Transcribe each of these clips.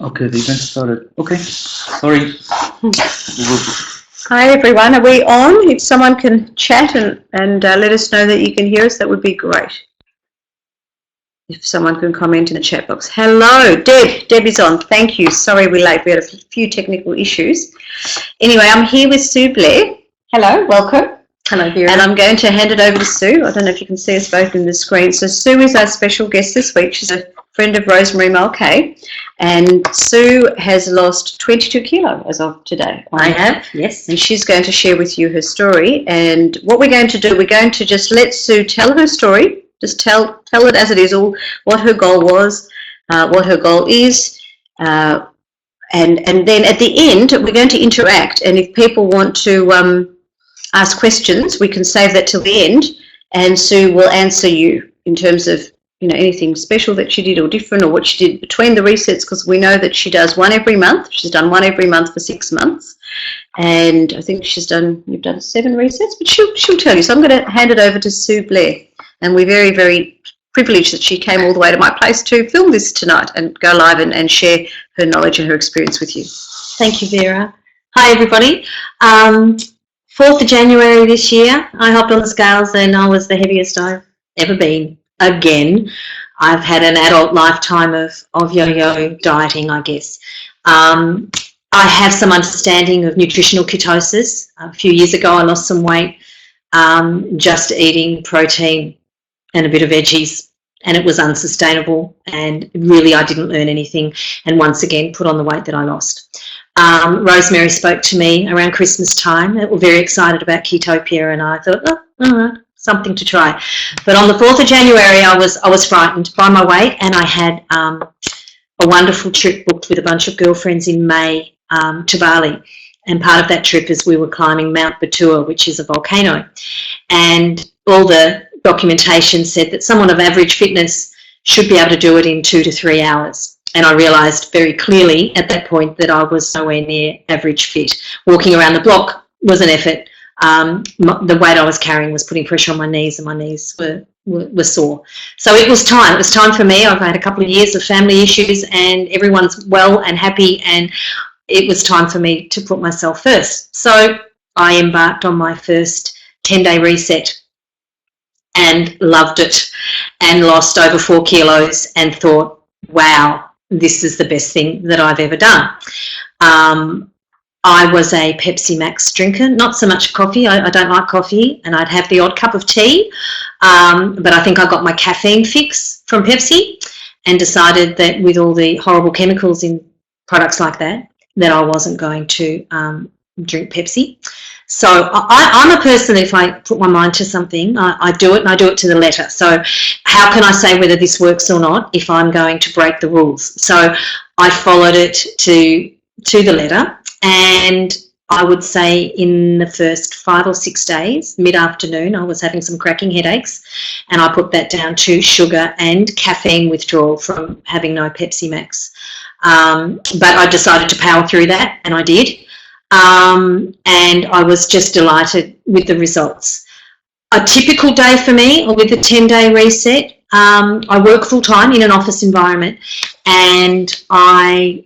Okay, the event started. Okay, sorry. Hi everyone, are we on? If someone can chat and let us know that you can hear us, that would be great. If someone can comment in the chat box. Hello, Deb. Deb is on. Thank you. Sorry we're late. We had a few technical issues. Anyway, I'm here with Sue Blair. Hello, welcome. Hello, Vera. And I'm going to hand it over to Sue. I don't know if you can see us both in the screen. So Sue is our special guest this week. She's a friend of Rosemary Mulcahy. And Sue has lost 22 kilo as of today. I have, yes. And she's going to share with you her story. And what we're going to do, we're going to just let Sue tell her story. Just tell it as it is, all what her goal was, what her goal is. And then at the end, we're going to interact. And if people want to ask questions, we can save that till the end. And Sue will answer you in terms of, you know, anything special that she did or different, or what she did between the resets, because we know that she does one every month. She's done one every month for 6 months, and I think you've done 7 resets, but she'll tell you. So I'm going to hand it over to Sue Blair, and we're very, very privileged that she came all the way to my place to film this tonight and go live and share her knowledge and her experience with you. Thank you, Vera. Hi, everybody. 4th of January this year, I hopped on the scales and I was the heaviest I've ever been. Again, I've had an adult lifetime of yo-yo dieting, I guess. I have some understanding of nutritional ketosis. A few years ago, I lost some weight just eating protein and a bit of veggies, and it was unsustainable, and really I didn't learn anything, and once again put on the weight that I lost. Rosemary spoke to me around Christmas time. They were very excited about Ketopia, and I thought, oh, all right, something to try. But on the 4th of January, I was frightened by my weight, and I had a wonderful trip booked with a bunch of girlfriends in May to Bali. And part of that trip is we were climbing Mount Batur, which is a volcano. And all the documentation said that someone of average fitness should be able to do it in 2 to 3 hours. And I realised very clearly at that point that I was nowhere near average fit. Walking around the block was an effort. The weight I was carrying was putting pressure on my knees, and my knees were sore. So it was time. It was time for me. I've had a couple of years of family issues, and everyone's well and happy, and it was time for me to put myself first. So I embarked on my first 10-day reset and loved it, and lost over 4 kilos and thought, wow, this is the best thing that I've ever done. I was a Pepsi Max drinker, not so much coffee. I don't like coffee, and I'd have the odd cup of tea, but I think I got my caffeine fix from Pepsi and decided that with all the horrible chemicals in products like that, that I wasn't going to drink Pepsi. So I'm a person that if I put my mind to something, I do it, and I do it to the letter. So how can I say whether this works or not if I'm going to break the rules? So I followed it to the letter, and I would say in the first 5 or 6 days, mid-afternoon, I was having some cracking headaches, and I put that down to sugar and caffeine withdrawal from having no Pepsi Max. But I decided to power through that, and I did. And I was just delighted with the results. A typical day for me, or with a 10-day reset, I work full-time in an office environment, and I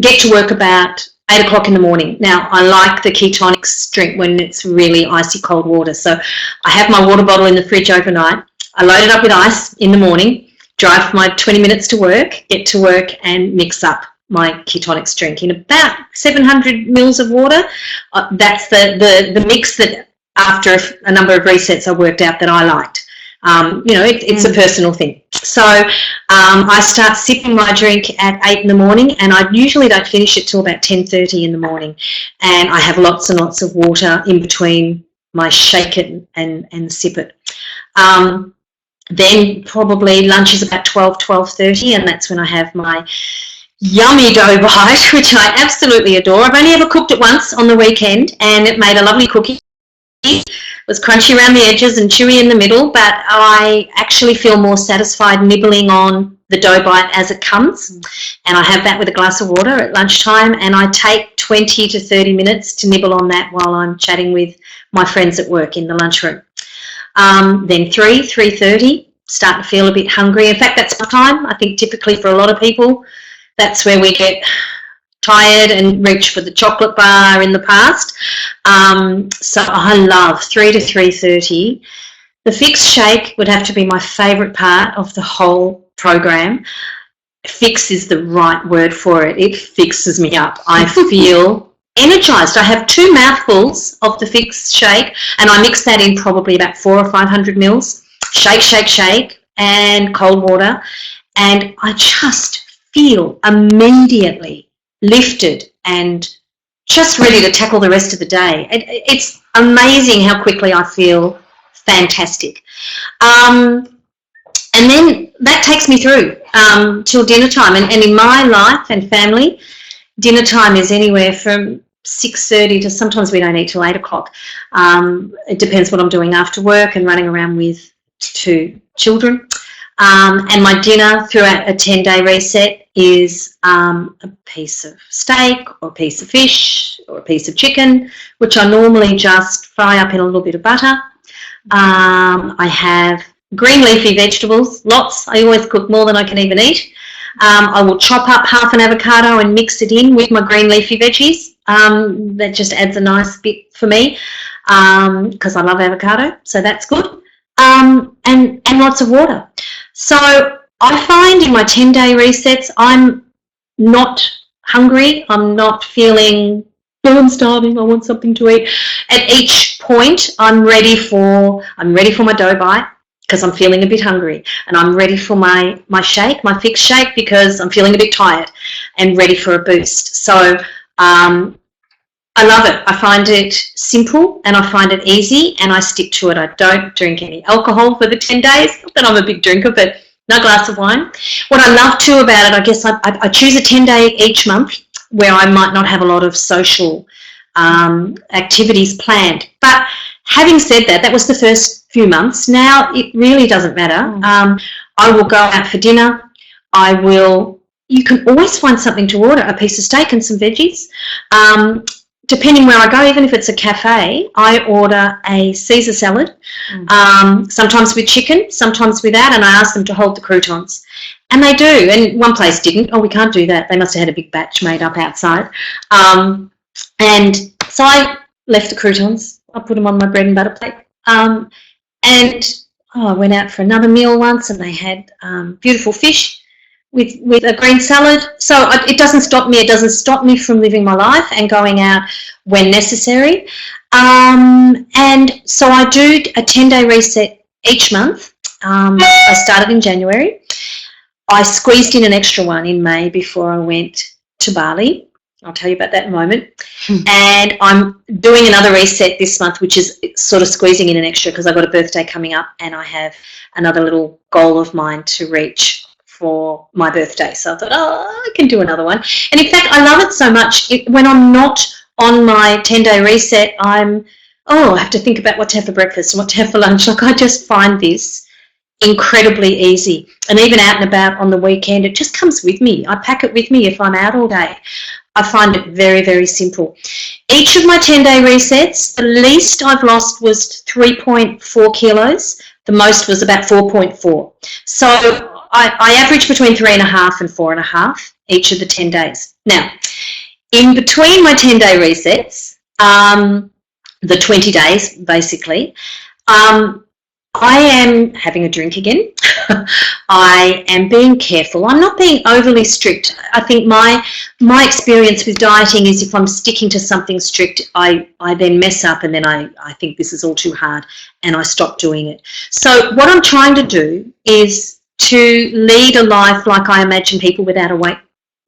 get to work about 8 o'clock in the morning. Now, I like the Ketonics drink when it's really icy cold water. So I have my water bottle in the fridge overnight. I load it up with ice in the morning, drive my 20 minutes to work, get to work, and mix up my Ketonics drink in about 700 mils of water. That's the mix that after a number of resets I worked out that I liked. You know, it's a personal thing. So I start sipping my drink at 8 in the morning, and I usually don't finish it till about 10:30 in the morning. And I have lots and lots of water in between my shake it and sip it. Then probably lunch is about 12:30, and that's when I have my yummy dough bite, which I absolutely adore. I've only ever cooked it once on the weekend, and it made a lovely cookie. It was crunchy around the edges and chewy in the middle, but I actually feel more satisfied nibbling on the dough bite as it comes. And I have that with a glass of water at lunchtime, and I take 20 to 30 minutes to nibble on that while I'm chatting with my friends at work in the lunchroom. Then 3:30, start to feel a bit hungry. In fact, that's my time. I think typically for a lot of people, That's where we get tired and reach for the chocolate bar in the past. So I love 3 to 3:30. The fix shake would have to be my favourite part of the whole program. Fix is the right word for it. It fixes me up. I feel energized. I have 2 mouthfuls of the fix shake, and I mix that in probably about 400 or 500 mils. Shake, shake, shake, and cold water, and I just feel immediately lifted and just ready to tackle the rest of the day. It's amazing how quickly I feel fantastic. And then that takes me through till dinner time. And in my life and family, dinner time is anywhere from 6:30 to sometimes we don't eat till 8 o'clock. It depends what I'm doing after work and running around with 2 children. And my dinner throughout a 10-day reset is a piece of steak or a piece of fish or a piece of chicken, which I normally just fry up in a little bit of butter. I have green leafy vegetables, lots. I always cook more than I can even eat. I will chop up half an avocado and mix it in with my green leafy veggies. That just adds a nice bit for me because I love avocado, so that's good. And lots of water. So I find in my 10-day resets, I'm not hungry. I'm not feeling, oh, I'm starving, I want something to eat. At each point, I'm ready for my dough bite because I'm feeling a bit hungry, and I'm ready for my shake, my fix shake, because I'm feeling a bit tired and ready for a boost. So I love it. I find it simple and I find it easy, and I stick to it. I don't drink any alcohol for the 10 days. Not that I'm a big drinker, but no glass of wine. What I love too about it, I guess I choose a 10-day each month where I might not have a lot of social activities planned. But having said that, that was the first few months. Now it really doesn't matter. I will go out for dinner. You can always find something to order, a piece of steak and some veggies. Depending where I go, even if it's a cafe, I order a Caesar salad, sometimes with chicken, sometimes without, and I ask them to hold the croutons. And they do, and one place didn't. Oh, we can't do that. They must have had a big batch made up outside. And so I left the croutons. I put them on my bread and butter plate. I went out for another meal once, and they had beautiful fish with a green salad. So it doesn't stop me. It doesn't stop me from living my life and going out when necessary. And so I do a 10-day reset each month. I started in January. I squeezed in an extra one in May before I went to Bali. I'll tell you about that in a moment. And I'm doing another reset this month, which is sort of squeezing in an extra because I've got a birthday coming up and I have another little goal of mine to reach for my birthday. So I thought, I can do another one. And in fact, I love it so much. When I'm not on my 10-day reset, I have to think about what to have for breakfast and what to have for lunch. Like, I just find this incredibly easy. And even out and about on the weekend, it just comes with me. I pack it with me if I'm out all day. I find it very, very simple. Each of my 10-day resets, the least I've lost was 3.4 kilos. The most was about 4.4. So I average between 3.5 and 4.5 each of the 10 days. Now, in between my 10-day resets, the 20 days basically, I am having a drink again. I am being careful. I'm not being overly strict. I think my experience with dieting is if I'm sticking to something strict, I then mess up and then I think this is all too hard and I stop doing it. So what I'm trying to do is to lead a life like I imagine people without a weight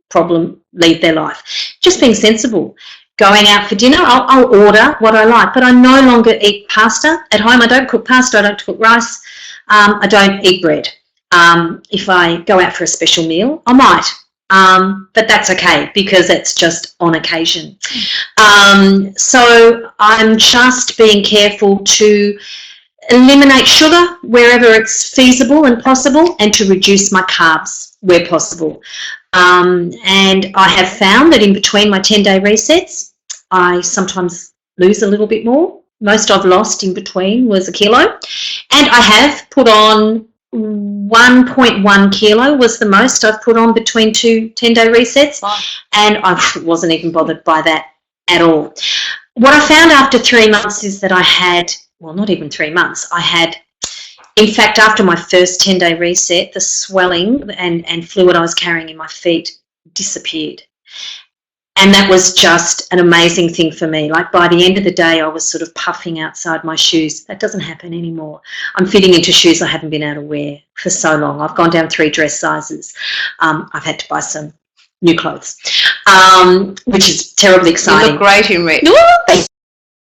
problem lead their life. Just being sensible. Going out for dinner, I'll order what I like, but I no longer eat pasta at home. I don't cook pasta. I don't cook rice. I don't eat bread. If I go out for a special meal, I might, but that's okay because it's just on occasion. So I'm just being careful to eliminate sugar wherever it's feasible and possible, and to reduce my carbs where possible. And I have found that in between my 10-day resets, I sometimes lose a little bit more. Most I've lost in between was 1 kilo. And I have put on 1.1 kilo was the most I've put on between two 10-day resets, and I wasn't even bothered by that at all. What I found after 3 months is that I had, well, not even 3 months, I had, in fact, after my first 10-day reset, the swelling and fluid I was carrying in my feet disappeared. And that was just an amazing thing for me. Like, by the end of the day, I was sort of puffing outside my shoes. That doesn't happen anymore. I'm fitting into shoes I haven't been able to wear for so long. I've gone down 3 dress sizes. I've had to buy some new clothes, which is terribly exciting. You look great in red. Thank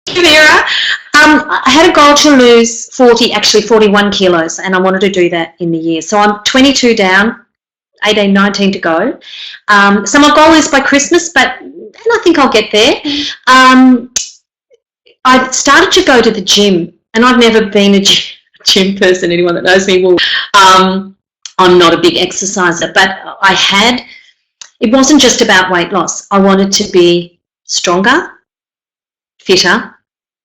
you, Vera. I had a goal to lose 41 kilos, and I wanted to do that in the year. So I'm 22 down, 18, 19 to go. So my goal is by Christmas, and I think I'll get there. I started to go to the gym, and I've never been a gym person. Anyone that knows me will. I'm not a big exerciser, but it wasn't just about weight loss. I wanted to be stronger, fitter,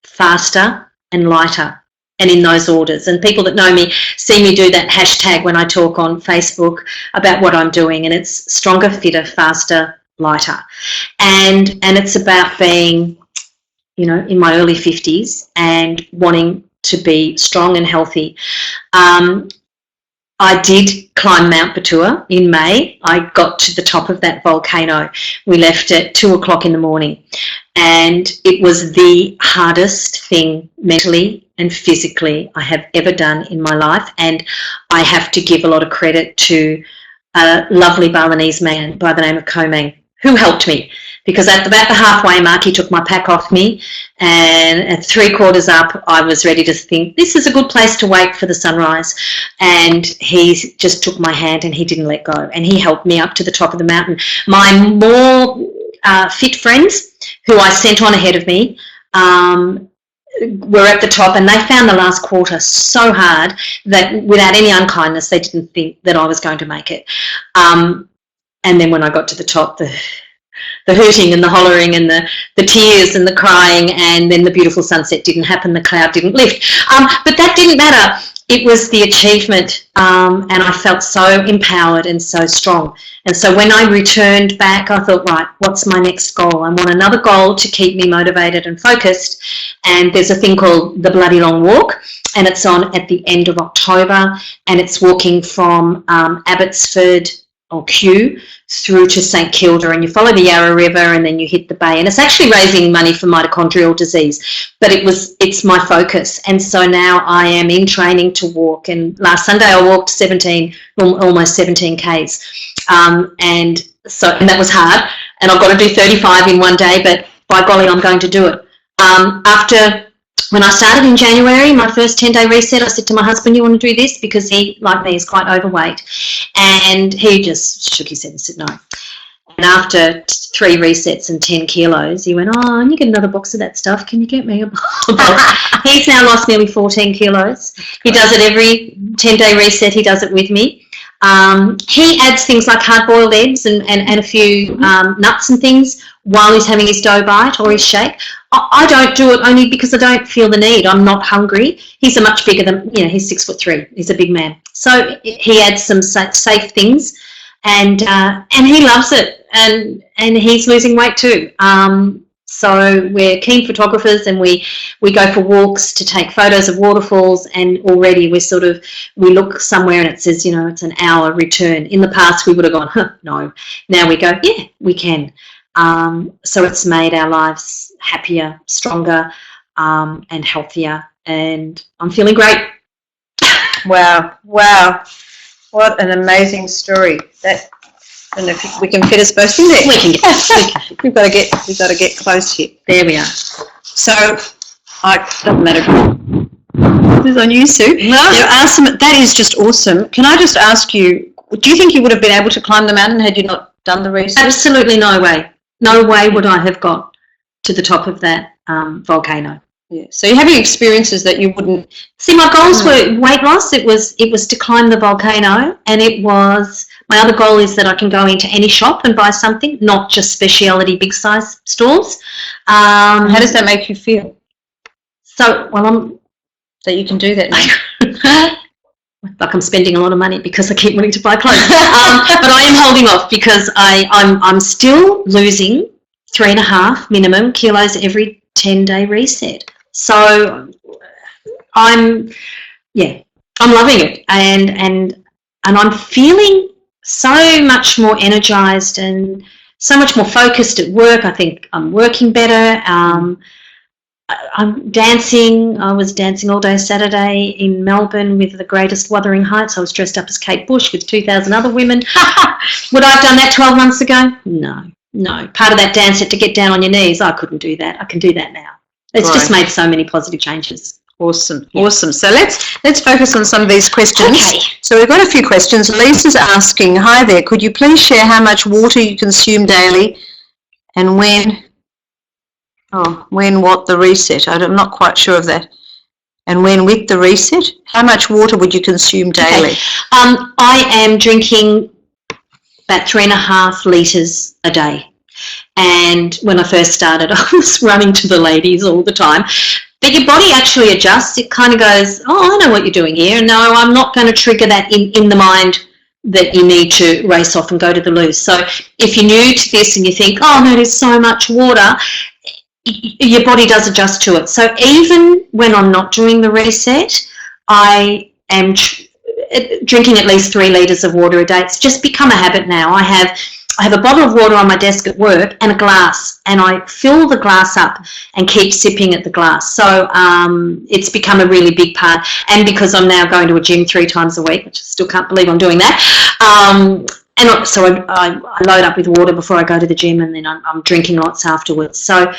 faster, and lighter, and in those orders. And people that know me see me do that hashtag when I talk on Facebook about what I'm doing, and it's stronger, fitter, faster, lighter. And it's about being, in my early 50s and wanting to be strong and healthy. I did climb Mount Batur in May. I got to the top of that volcano. We left at 2 o'clock in the morning, and it was the hardest thing mentally and physically I have ever done in my life. And I have to give a lot of credit to a lovely Balinese man by the name of Komang, who helped me, because at about the halfway mark, he took my pack off me, and at 3/4 up, I was ready to think, this is a good place to wait for the sunrise. And he just took my hand and he didn't let go, and he helped me up to the top of the mountain. My more fit friends, who I sent on ahead of me, were at the top, and they found the last quarter so hard that without any unkindness, they didn't think that I was going to make it. And then when I got to the top, the hooting and the hollering and the tears and the crying, and then the beautiful sunset didn't happen, the cloud didn't lift. But that didn't matter. It was the achievement, and I felt so empowered and so strong. And so when I returned back, I thought, right, what's my next goal? I want another goal to keep me motivated and focused. And there's a thing called the Bloody Long Walk, and it's on at the end of October, and it's walking from Abbotsford or Kew through to St Kilda, and you follow the Yarra River, and then you hit the bay, and it's actually raising money for mitochondrial disease, but it's my focus. And so now I am in training to walk, and last Sunday I walked almost 17 Ks, and that was hard, and I've got to do 35 in one day, but by golly, I'm going to do it. When I started in January, my first 10-day reset, I said to my husband, you want to do this? Because he, like me, is quite overweight. And he just shook his head and said no. And after 3 resets and 10 kilos, he went, oh, and you get another box of that stuff. Can you get me a box? He's now lost nearly 14 kilos. He does it every 10-day reset. He does it with me. He adds things like hard-boiled eggs and a few nuts and things while he's having his dough bite or his shake. I don't do it only because I don't feel the need. I'm not hungry. He's a much bigger than, he's 6'3". He's a big man. So he adds some safe things, and he loves it, and he's losing weight too. So we're keen photographers, and we go for walks to take photos of waterfalls, and already we look somewhere and it says, it's an hour return. In the past we would have gone, no. Now we go, yeah, we can. So it's made our lives happier, stronger, and healthier, and I'm feeling great. Wow. What an amazing story. I don't know if we can fit us both in there. We can get. We've got to get close here. There we are. So, doesn't matter. This is on you, Sue. No. There are that is just awesome. Can I just ask you, do you think you would have been able to climb the mountain had you not done the research? Absolutely no way. No way would I have got to the top of that volcano. Yeah. So you're having experiences that you wouldn't. See, my goals were weight loss. It was to climb the volcano, and it was my other goal is that I can go into any shop and buy something, not just specialty big size stores. How does that make you feel? So, that you can do that now. like I'm spending a lot of money because I keep wanting to buy clothes. But I am holding off because I'm still losing 3.5 minimum kilos every 10-day reset. So I'm loving it, and I'm feeling so much more energized and so much more focused at work. I think I'm working better. I'm dancing. I was dancing all day Saturday in Melbourne with the greatest Wuthering Heights. I was dressed up as Kate Bush with 2,000 other women. Would I have done that 12 months ago? No. Part of that dance had to get down on your knees. I couldn't do that. I can do that now. It's just made so many positive changes. Awesome. So let's focus on some of these questions. Okay. So we've got a few questions. Lisa's asking, hi there, could you please share how much water you consume daily and when what the reset? I'm not quite sure of that. And when with the reset, how much water would you consume daily? Okay. I am drinking about 3.5 litres a day. And when I first started, I was running to the ladies all the time. But your body actually adjusts. It kind of goes, I know what you're doing here. No, I'm not going to trigger that in the mind that you need to race off and go to the loo. So if you're new to this and you think, oh no, there's so much water, your body does adjust to it. So even when I'm not doing the reset, I am drinking at least 3 litres of water a day. It's just become a habit now. I have a bottle of water on my desk at work and a glass, and I fill the glass up and keep sipping at the glass. So it's become a really big part. And because I'm now going to a gym 3 times a week, which I still can't believe I'm doing that, and so I load up with water before I go to the gym, and then I'm drinking lots afterwards. So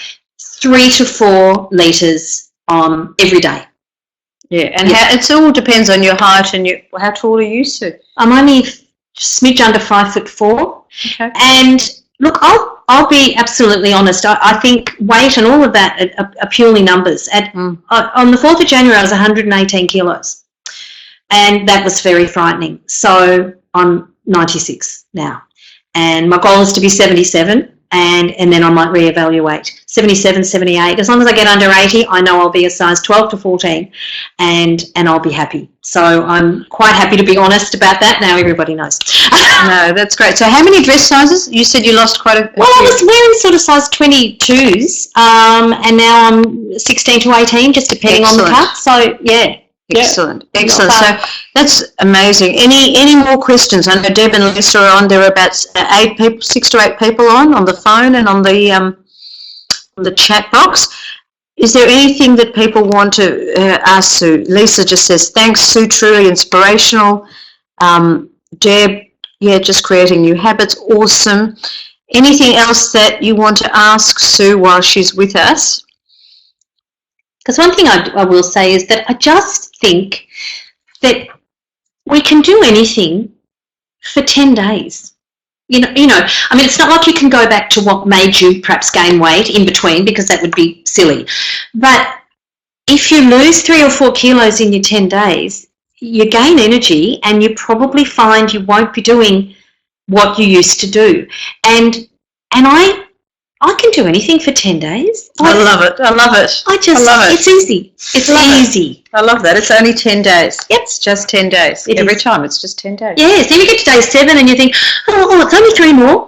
3 to 4 litres every day. Yeah, and it all depends on your height and how tall are you, Sue? I'm only smidge under 5'4". Okay. And look, I'll be absolutely honest. I think weight and all of that are purely numbers. On the 4th of January, I was 118 kilos, and that was very frightening. So I'm 96 now, and my goal is to be 77. And then I might reevaluate. 77, 78. As long as I get under 80, I know I'll be a size 12 to 14, and I'll be happy. So I'm quite happy to be honest about that. Now everybody knows. No, that's great. So how many dress sizes? You said you lost quite a Well, I was wearing sort of size 22s, and now I'm 16 to 18, just depending on the cut. So, yeah. Excellent. So that's amazing. Any more questions? I know Deb and Lisa are on. There are about 6 to 8 people on the phone and on the chat box. Is there anything that people want to ask Sue? Lisa just says, thanks, Sue, truly inspirational. Deb, just creating new habits. Awesome. Anything else that you want to ask Sue while she's with us? Because one thing I will say is that I just think that we can do anything for 10 days. You know, I mean, it's not like you can go back to what made you perhaps gain weight in between, because that would be silly. But if you lose 3 or 4 kilos in your 10 days, you gain energy, and you probably find you won't be doing what you used to do. And I can do anything for 10 days. I love it. I love it. It's easy. It's easy. I love that. It's only 10 days. Yep. It's just 10 days. Every time it's just 10 days. Yes. Then you get to day 7 and you think, oh, it's only 3 more.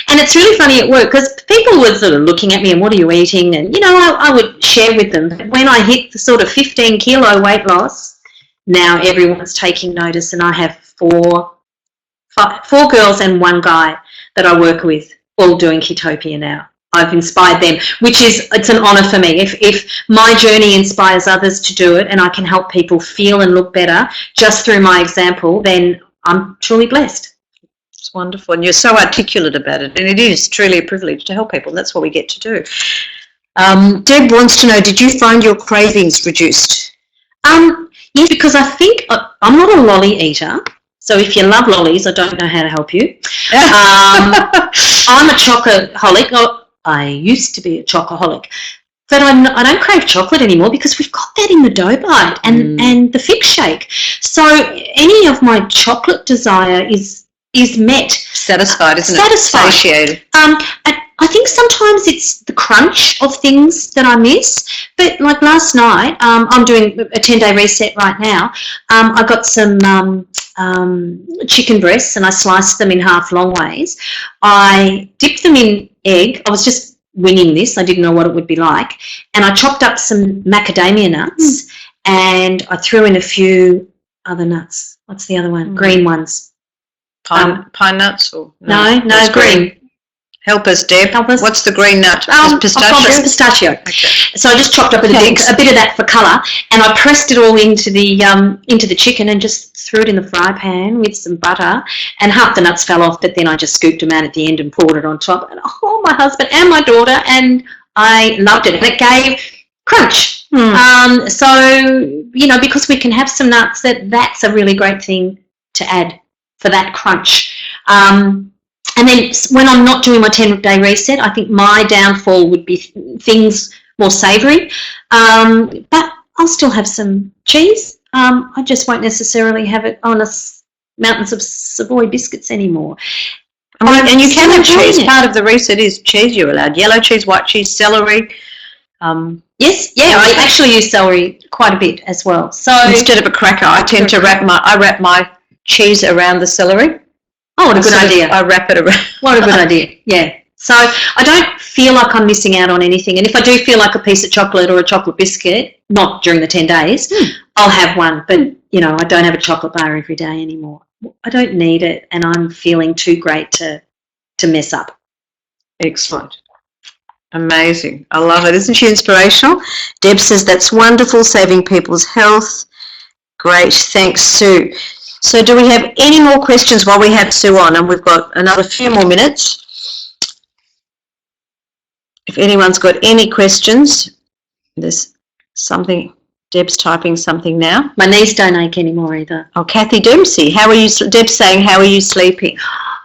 And it's really funny at work, because people were sort of looking at me and, what are you eating? And, I would share with them. But when I hit the sort of 15 kilo weight loss, now everyone's taking notice, and I have 4 girls and 1 guy that I work with, all doing Ketopia now. I've inspired them, it's an honour for me. If my journey inspires others to do it, and I can help people feel and look better just through my example, then I'm truly blessed. It's wonderful, and you're so articulate about it, and it is truly a privilege to help people. That's what we get to do. Deb wants to know, did you find your cravings reduced? Yes, because I think I'm not a lolly eater. So if you love lollies, I don't know how to help you. I'm a chocoholic. I used to be a chocoholic. But I don't crave chocolate anymore, because we've got that in the dough bite and the fig shake. So any of my chocolate desire is met. Satisfied, isn't it? Satisfied. Satiated. I think sometimes it's the crunch of things that I miss. But like last night, I'm doing a 10-day reset right now. I got some chicken breasts and I sliced them in half long ways. I dipped them in egg. I was just winging this. I didn't know what it would be like. And I chopped up some macadamia nuts and I threw in a few other nuts. What's the other one? Green ones. Pine nuts? Or No, green. Help us, Deb. Help us. What's the green nut? Pistachio? Pistachio? It's pistachio. Okay. So I just chopped up a bit of that for colour, and I pressed it all into the chicken and just threw it in the fry pan with some butter, and half the nuts fell off, but then I just scooped them out at the end and poured it on top. And my husband and my daughter, and I loved it. And it gave crunch. So, because we can have some nuts, that's a really great thing to add for that crunch. And then when I'm not doing my 10-day reset, I think my downfall would be things more savoury. But I'll still have some cheese. I just won't necessarily have it on mountains of Savoy biscuits anymore. And you can have cheese. Part of the reset is cheese you're allowed. Yellow cheese, white cheese, celery. Yes, I actually use celery quite a bit as well. So instead of a cracker, I tend to wrap my cheese around the celery. Oh, what a good idea. I wrap it around. What a good idea, yeah. So I don't feel like I'm missing out on anything. And if I do feel like a piece of chocolate or a chocolate biscuit, not during the 10 days, I'll have one. But, I don't have a chocolate bar every day anymore. I don't need it, and I'm feeling too great to mess up. Excellent. Amazing. I love it. Isn't she inspirational? Deb says, that's wonderful, saving people's health. Great. Thanks, Sue. So do we have any more questions while we have Sue on? And we've got another few more minutes. If anyone's got any questions, there's something. Deb's typing something now. My knees don't ache anymore either. Oh, Kathy Dempsey, how are you? Deb's saying, how are you sleeping?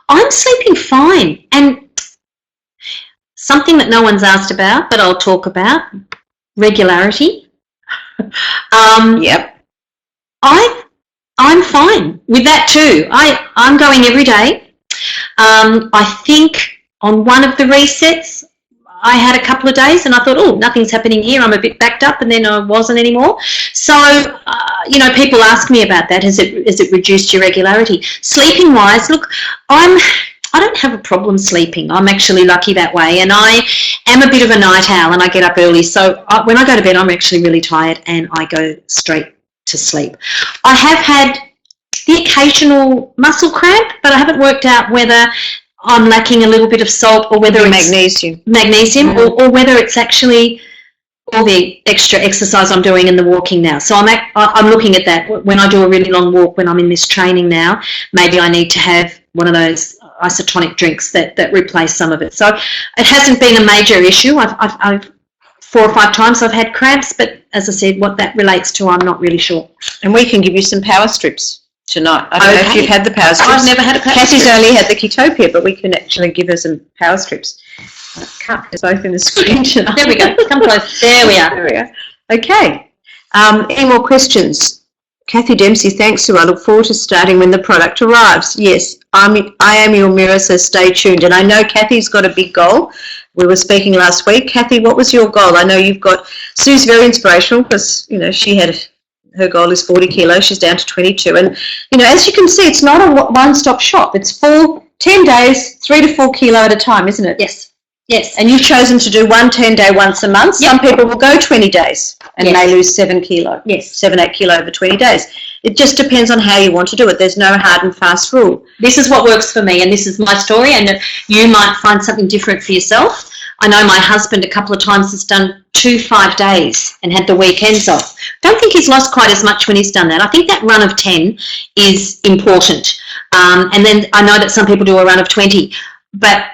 I'm sleeping fine. And something that no one's asked about, but I'll talk about, regularity. Yep. I'm fine with that too. I'm going every day. I think on one of the resets, I had a couple of days and I thought, oh, nothing's happening here. I'm a bit backed up, and then I wasn't anymore. So, people ask me about that. Has it reduced your regularity? Sleeping wise, look, I don't have a problem sleeping. I'm actually lucky that way, and I am a bit of a night owl and I get up early. So when I go to bed, I'm actually really tired and I go straight to sleep. I have had the occasional muscle cramp, but I haven't worked out whether I'm lacking a little bit of salt or whether it's magnesium or whether it's actually all the extra exercise I'm doing and the walking now. So I'm looking at that. When I do a really long walk, when I'm in this training now, maybe I need to have one of those isotonic drinks that replace some of it. So it hasn't been a major issue. I've 4 or 5 times I've had cramps, but as I said, what that relates to, I'm not really sure. And we can give you some power strips tonight. I don't know if you've had the power strips. I've never had a power strip. Kathy's only had the Ketopia, but we can actually give her some power strips. I can't get both in the screen tonight. There we go. Come close. There we are. There we go. Okay. Any more questions? Kathy Dempsey, thanks, Sue. I look forward to starting when the product arrives. Yes, I am your mirror, so stay tuned. And I know Kathy's got a big goal. We were speaking last week. Kathy, what was your goal? I know you've got, Sue's very inspirational because, she had, her goal is 40 kilos. She's down to 22. And, as you can see, it's not a one-stop shop. It's 10 days, 3 to 4 kilo at a time, isn't it? Yes. And you've chosen to do one 10-day once a month. Yep. Some people will go 20 days and may lose 7 kilo. Yes. 7-8 kilo over 20 days. It just depends on how you want to do it. There's no hard and fast rule. This is what works for me, and this is my story, and you might find something different for yourself. I know my husband a couple of times has done 2 5 days and had the weekends off. Don't think he's lost quite as much when he's done that. I think that run of 10 is important. And then I know that some people do a run of 20, but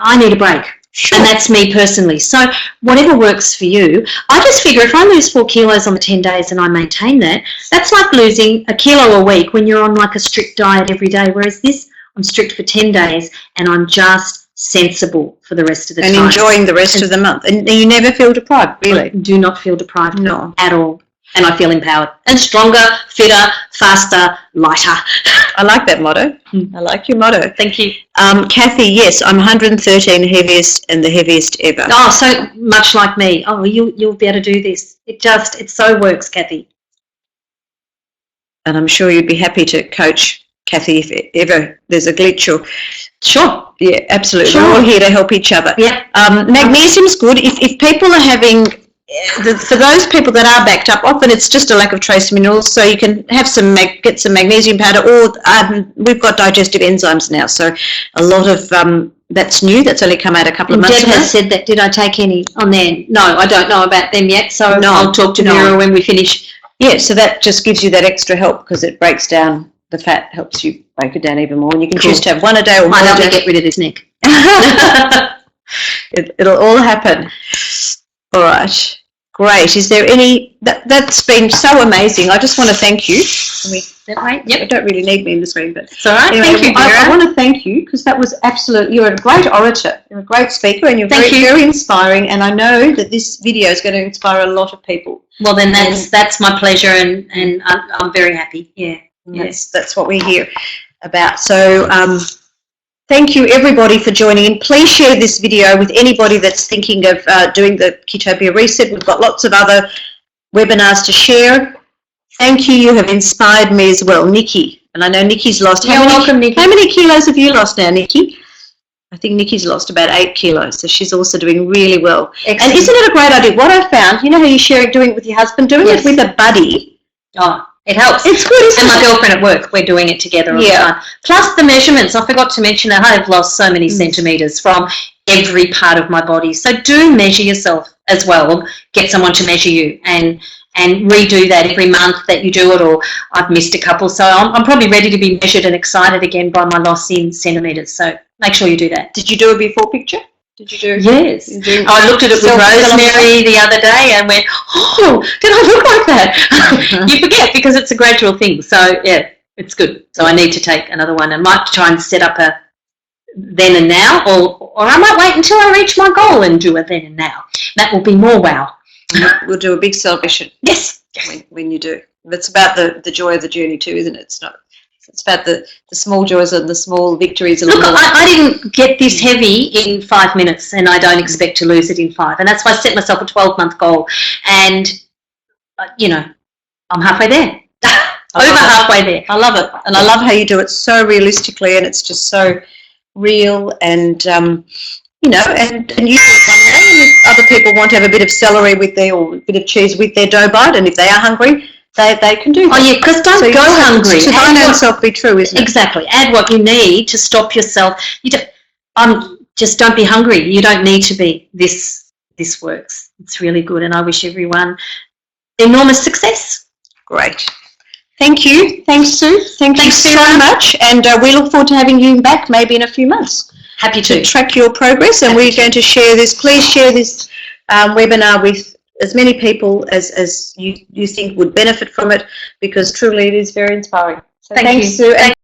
I need a break. Sure. And that's me personally. So whatever works for you. I just figure if I lose 4 kilos on the 10 days and I maintain that, that's like losing a kilo a week when you're on like a strict diet every day. Whereas this, I'm strict for 10 days and I'm just sensible for the rest of the time. And enjoying the rest of the month. And you never feel deprived, really? I do not feel deprived at all. and I feel empowered and stronger, fitter, faster, lighter. I like that motto. I like your motto. Thank you. Kathy, yes, I'm 113 heaviest and the heaviest ever. Oh, so much like me. Oh, you'll be able to do this. It so works, Kathy. And I'm sure you'd be happy to coach Kathy if ever there's a glitch or... Sure. Yeah, absolutely. Sure. We're all here to help each other. Yeah. Magnesium's good. If people are having... For those people that are backed up, often it's just a lack of trace minerals, so you can have get some magnesium powder, or we've got digestive enzymes now, so a lot of that's new. That's only come out a couple of months Deb ago. has said that. Did I take any on there? No, I don't know about them yet, so I'll talk to Vera when we finish. Yeah, so that just gives you that extra help because it breaks down the fat, helps you break it down even more, and you can choose to have one a day or more. Might help me get rid of this neck. It'll all happen. All right. Great. Is there any... That's been so amazing. I just want to thank you. Yep. You don't really need me in the screen, but... It's all right. Anyway, Thank you, Vera. I want to thank you because that was absolutely... You're a great orator. You're a great speaker and you're very inspiring, and I know that this video is going to inspire a lot of people. Well, then that's my pleasure, and I'm very happy. Yeah. That's what we're here about. So... thank you, everybody, for joining in. Please share this video with anybody that's thinking of doing the Ketopia Reset. We've got lots of other webinars to share. Thank you. You have inspired me as well. Nikki, and I know Nikki's lost. Welcome, Nikki. How many kilos have you lost now, Nikki? I think Nikki's lost about 8 kilos, so she's also doing really well. Excellent. And isn't it a great idea? What I found, you know how you share it, doing it with your husband, doing it with a buddy. Oh, it helps. It's good, isn't and it? my girlfriend at work, we're doing it together all the time. Plus the measurements. I forgot to mention that I've lost so many centimetres from every part of my body. So do measure yourself as well. Get someone to measure you and redo that every month that you do it, or I've missed a couple. So I'm probably ready to be measured and excited again by my loss in centimetres. So make sure you do that. Did you do a before picture? Did you do? Yes. I looked at it with Rosemary the other day and went, oh, did I look like that? You forget because it's a gradual thing. So, yeah, it's good. So I need to take another one. I might try and set up a then and now, or I might wait until I reach my goal and do a then and now. That will be more wow. We'll do a big celebration. Yes. When you do. It's about the joy of the journey too, isn't it? It's about the small joys and the small victories. Look, I didn't get this heavy in 5 minutes, and I don't expect to lose it in 5. And that's why I set myself a 12-month goal. And, I'm halfway there. Halfway there. I love it. And I love how you do it so realistically, and it's just so real and, and you do it one way. And if other people want to have a bit of celery with or a bit of cheese with their dough bite, and if they are hungry, they can do that. Oh, yeah, because don't go hungry. To thine own self be true, isn't it? Exactly. Add what you need to stop yourself. Just don't be hungry. You don't need to be. This works. It's really good, and I wish everyone enormous success. Great. Thank you. Thanks, Sue. Thanks you so much, and we look forward to having you back maybe in a few months. Happy to track your progress, and we're going to share this. Please share this webinar with as many people as you think would benefit from it, because truly it is very inspiring. So thanks, Sue.